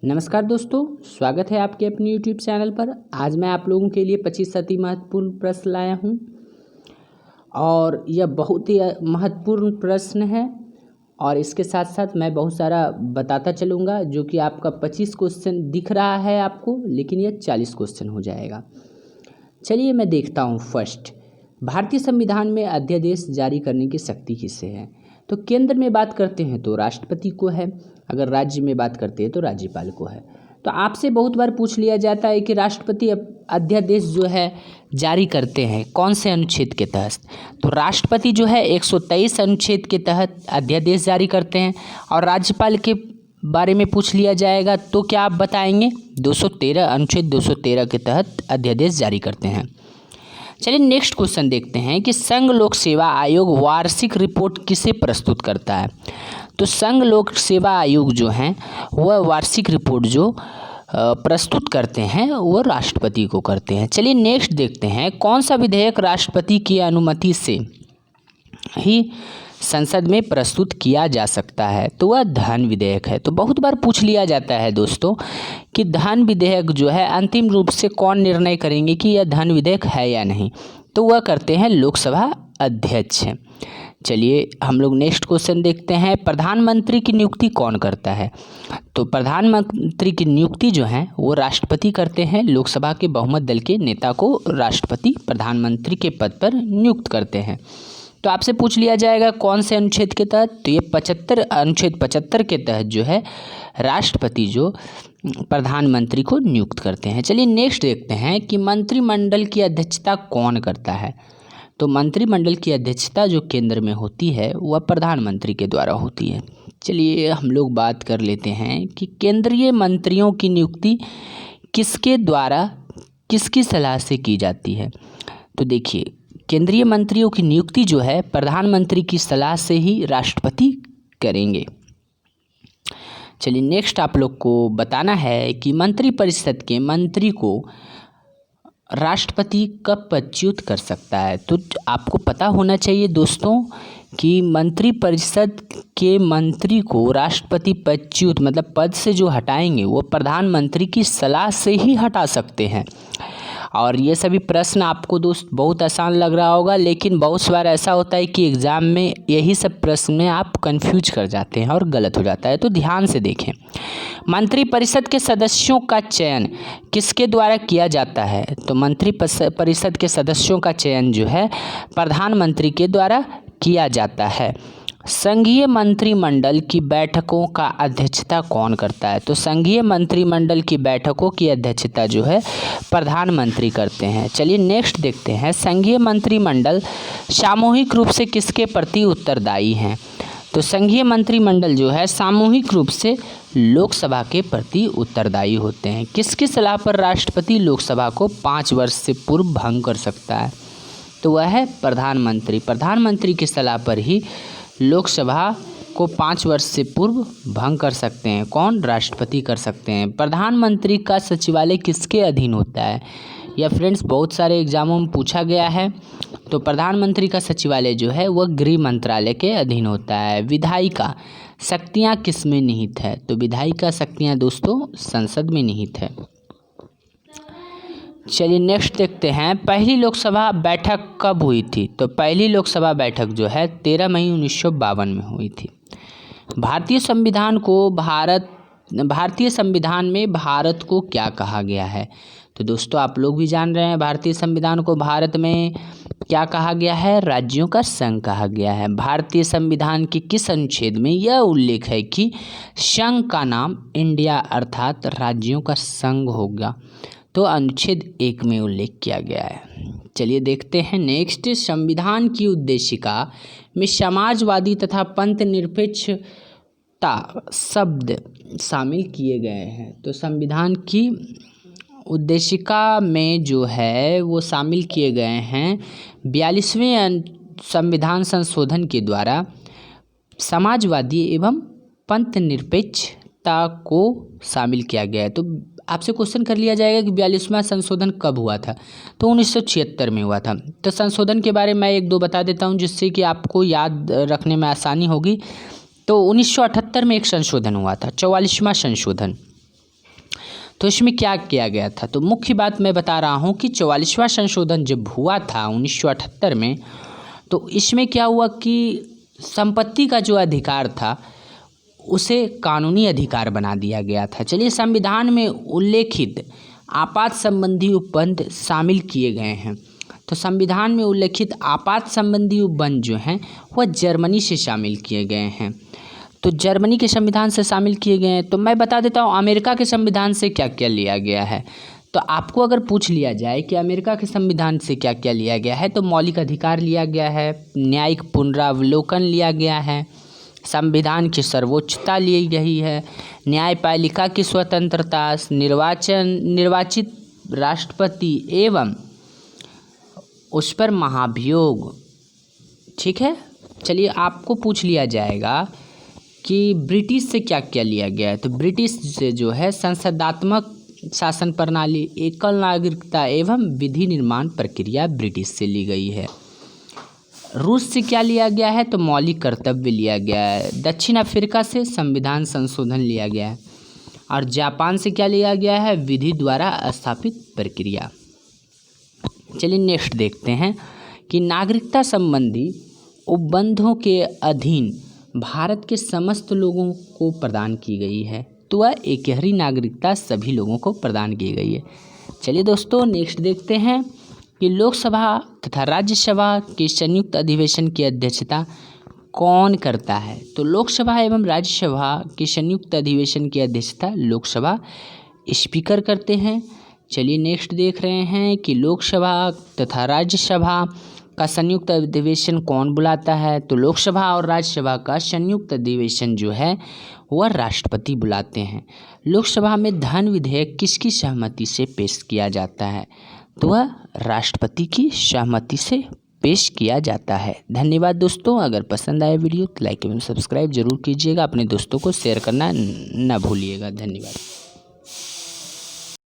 नमस्कार दोस्तों, स्वागत है आपके अपने YouTube चैनल पर। आज मैं आप लोगों के लिए 25 अति महत्वपूर्ण प्रश्न लाया हूं और यह बहुत ही महत्वपूर्ण प्रश्न है और इसके साथ साथ मैं बहुत सारा बताता चलूँगा जो कि आपका 25 क्वेश्चन दिख रहा है आपको, लेकिन यह 40 क्वेश्चन हो जाएगा। चलिए मैं देखता हूँ। फर्स्ट, भारतीय संविधान में अध्यादेश जारी करने की शक्ति किसे है? तो केंद्र में बात करते हैं तो राष्ट्रपति को है, अगर राज्य में बात करते हैं तो राज्यपाल को है। तो आपसे बहुत बार पूछ लिया जाता है कि राष्ट्रपति अध्यादेश जो है जारी करते हैं कौन से अनुच्छेद के तहत? तो राष्ट्रपति जो है 123 अनुच्छेद के तहत अध्यादेश जारी करते हैं। और राज्यपाल के बारे में पूछ लिया जाएगा तो क्या आप बताएंगे? 213 अनुच्छेद 213 के तहत अध्यादेश जारी करते हैं। चलिए नेक्स्ट क्वेश्चन देखते हैं कि संघ लोक सेवा आयोग वार्षिक रिपोर्ट किसे प्रस्तुत करता है? तो संघ लोक सेवा आयोग जो है वह वार्षिक रिपोर्ट जो प्रस्तुत करते हैं वो राष्ट्रपति को करते हैं। चलिए नेक्स्ट देखते हैं, कौन सा विधेयक राष्ट्रपति की अनुमति से ही संसद में प्रस्तुत किया जा सकता है? तो वह धन विधेयक है। तो बहुत बार पूछ लिया जाता है दोस्तों कि धन विधेयक जो है अंतिम रूप से कौन निर्णय करेंगे कि यह धन विधेयक है या नहीं? तो वह करते हैं लोकसभा अध्यक्ष। चलिए हम लोग नेक्स्ट क्वेश्चन देखते हैं, प्रधानमंत्री की नियुक्ति कौन करता है? तो प्रधानमंत्री की नियुक्ति जो है वो राष्ट्रपति करते हैं। लोकसभा के बहुमत दल के नेता को राष्ट्रपति प्रधानमंत्री के पद पर नियुक्त करते हैं। तो आपसे पूछ लिया जाएगा कौन से अनुच्छेद के तहत? तो ये 75 अनुच्छेद 75 के तहत जो है राष्ट्रपति जो प्रधानमंत्री को नियुक्त करते हैं। चलिए नेक्स्ट देखते हैं कि मंत्रिमंडल की अध्यक्षता कौन करता है? तो मंत्रिमंडल की अध्यक्षता जो केंद्र में होती है वह प्रधानमंत्री के द्वारा होती है। चलिए हम लोग बात कर लेते हैं कि केंद्रीय मंत्रियों की नियुक्ति किसके द्वारा किसकी सलाह से की जाती है? तो देखिए केंद्रीय मंत्रियों की नियुक्ति जो है प्रधानमंत्री की सलाह से ही राष्ट्रपति करेंगे। चलिए नेक्स्ट आप लोग को बताना है कि मंत्रिपरिषद के मंत्री को राष्ट्रपति कब पदच्युत कर सकता है? तो आपको पता होना चाहिए दोस्तों कि मंत्रिपरिषद के मंत्री को राष्ट्रपति पदच्युत मतलब पद से जो हटाएंगे वो प्रधानमंत्री की सलाह से ही हटा सकते हैं। और ये सभी प्रश्न आपको दोस्त बहुत आसान लग रहा होगा, लेकिन बहुत बार ऐसा होता है कि एग्ज़ाम में यही सब प्रश्न में आप कंफ्यूज कर जाते हैं और गलत हो जाता है। तो ध्यान से देखें, मंत्रिपरिषद के सदस्यों का चयन किसके द्वारा किया जाता है? तो मंत्रिपरिषद के सदस्यों का चयन जो है प्रधानमंत्री के द्वारा किया जाता है। संघीय मंत्रिमंडल की बैठकों का अध्यक्षता कौन करता है? तो संघीय मंत्रिमंडल की बैठकों की अध्यक्षता जो है प्रधानमंत्री करते हैं। चलिए नेक्स्ट देखते हैं, संघीय मंत्रिमंडल सामूहिक रूप से किसके प्रति उत्तरदायी हैं? तो संघीय मंत्रिमंडल जो है सामूहिक रूप से लोकसभा के प्रति उत्तरदायी होते हैं। किसकी सलाह पर राष्ट्रपति लोकसभा को 5 वर्ष से पूर्व भंग कर सकता है? तो वह है प्रधानमंत्री। प्रधानमंत्री की सलाह पर ही लोकसभा को 5 वर्ष से पूर्व भंग कर सकते हैं। कौन? राष्ट्रपति कर सकते हैं। प्रधानमंत्री का सचिवालय किसके अधीन होता है? यह फ्रेंड्स बहुत सारे एग्जामों में पूछा गया है। तो प्रधानमंत्री का सचिवालय जो है वह गृह मंत्रालय के अधीन होता है। विधायिका शक्तियाँ किस में निहित है? तो विधायिका शक्तियाँ दोस्तों संसद में निहित है। चलिए नेक्स्ट देखते हैं, पहली लोकसभा बैठक कब हुई थी? तो पहली लोकसभा बैठक जो है 13 मई 1952 में हुई थी। भारतीय संविधान में भारत को क्या कहा गया है? तो दोस्तों आप लोग भी जान रहे हैं भारतीय संविधान को भारत में क्या कहा गया है? राज्यों का संघ कहा गया है। भारतीय संविधान के किस अनुच्छेद में यह उल्लेख है कि संघ का नाम इंडिया अर्थात राज्यों का संघ होगा? तो अनुच्छेद 1 में उल्लेख किया गया है। चलिए देखते हैं नेक्स्ट, संविधान की उद्देशिका में समाजवादी तथा पंथ निरपेक्षता शब्द शामिल किए गए हैं। तो संविधान की उद्देशिका में जो है वो शामिल किए गए हैं 42वें संविधान संशोधन के द्वारा समाजवादी एवं पंथ निरपेक्षता को शामिल किया गया है। तो आपसे क्वेश्चन कर लिया जाएगा कि 42वां संशोधन कब हुआ था? तो 1976 में हुआ था। तो संशोधन के बारे में मैं 1-2 बता देता हूं जिससे कि आपको याद रखने में आसानी होगी। तो 1978 में एक संशोधन हुआ था, 44वां संशोधन। तो इसमें क्या किया गया था, तो मुख्य बात मैं बता रहा हूँ कि 44वां संशोधन जब हुआ था 1978 में, तो इसमें क्या हुआ कि संपत्ति का जो अधिकार था उसे कानूनी अधिकार बना दिया गया था। चलिए, संविधान में उल्लेखित आपात संबंधी उपबंध शामिल किए गए हैं। तो संविधान में उल्लेखित आपात संबंधी उपबंध जो हैं वह जर्मनी से शामिल किए गए हैं। तो जर्मनी के संविधान से शामिल किए गए हैं। तो मैं बता देता हूँ अमेरिका के संविधान से क्या क्या लिया गया है। तो आपको अगर पूछ लिया जाए कि अमेरिका के संविधान से क्या क्या लिया गया है, तो मौलिक अधिकार लिया गया है, न्यायिक पुनरावलोकन लिया गया है, संविधान की सर्वोच्चता ली गई है, न्यायपालिका की स्वतंत्रता, निर्वाचित राष्ट्रपति एवं उस पर महाभियोग। ठीक है, चलिए आपको पूछ लिया जाएगा कि ब्रिटिश से क्या क्या लिया गया है। तो ब्रिटिश से जो है संसदात्मक शासन प्रणाली, एकल नागरिकता एवं विधि निर्माण प्रक्रिया ब्रिटिश से ली गई है। रूस से क्या लिया गया है, तो मौलिक कर्तव्य लिया गया है। दक्षिण अफ्रीका से संविधान संशोधन लिया गया है। और जापान से क्या लिया गया है, विधि द्वारा स्थापित प्रक्रिया। चलिए नेक्स्ट देखते हैं कि नागरिकता संबंधी उपबंधों के अधीन भारत के समस्त लोगों को प्रदान की गई है। तो वह एकहरी नागरिकता सभी लोगों को प्रदान की गई है। चलिए दोस्तों नेक्स्ट देखते हैं कि लोकसभा तथा राज्यसभा के संयुक्त अधिवेशन की अध्यक्षता कौन करता है। तो लोकसभा एवं राज्यसभा के संयुक्त अधिवेशन की अध्यक्षता लोकसभा स्पीकर करते हैं। चलिए नेक्स्ट देख रहे हैं कि लोकसभा तथा राज्यसभा का संयुक्त अधिवेशन कौन बुलाता है। तो लोकसभा और राज्यसभा का संयुक्त अधिवेशन जो है वह राष्ट्रपति बुलाते हैं। लोकसभा में धन विधेयक किसकी सहमति से पेश किया जाता है, तो वह राष्ट्रपति की सहमति से पेश किया जाता है। धन्यवाद दोस्तों, अगर पसंद आए वीडियो तो लाइक एवं सब्सक्राइब जरूर कीजिएगा, अपने दोस्तों को शेयर करना न भूलिएगा। धन्यवाद।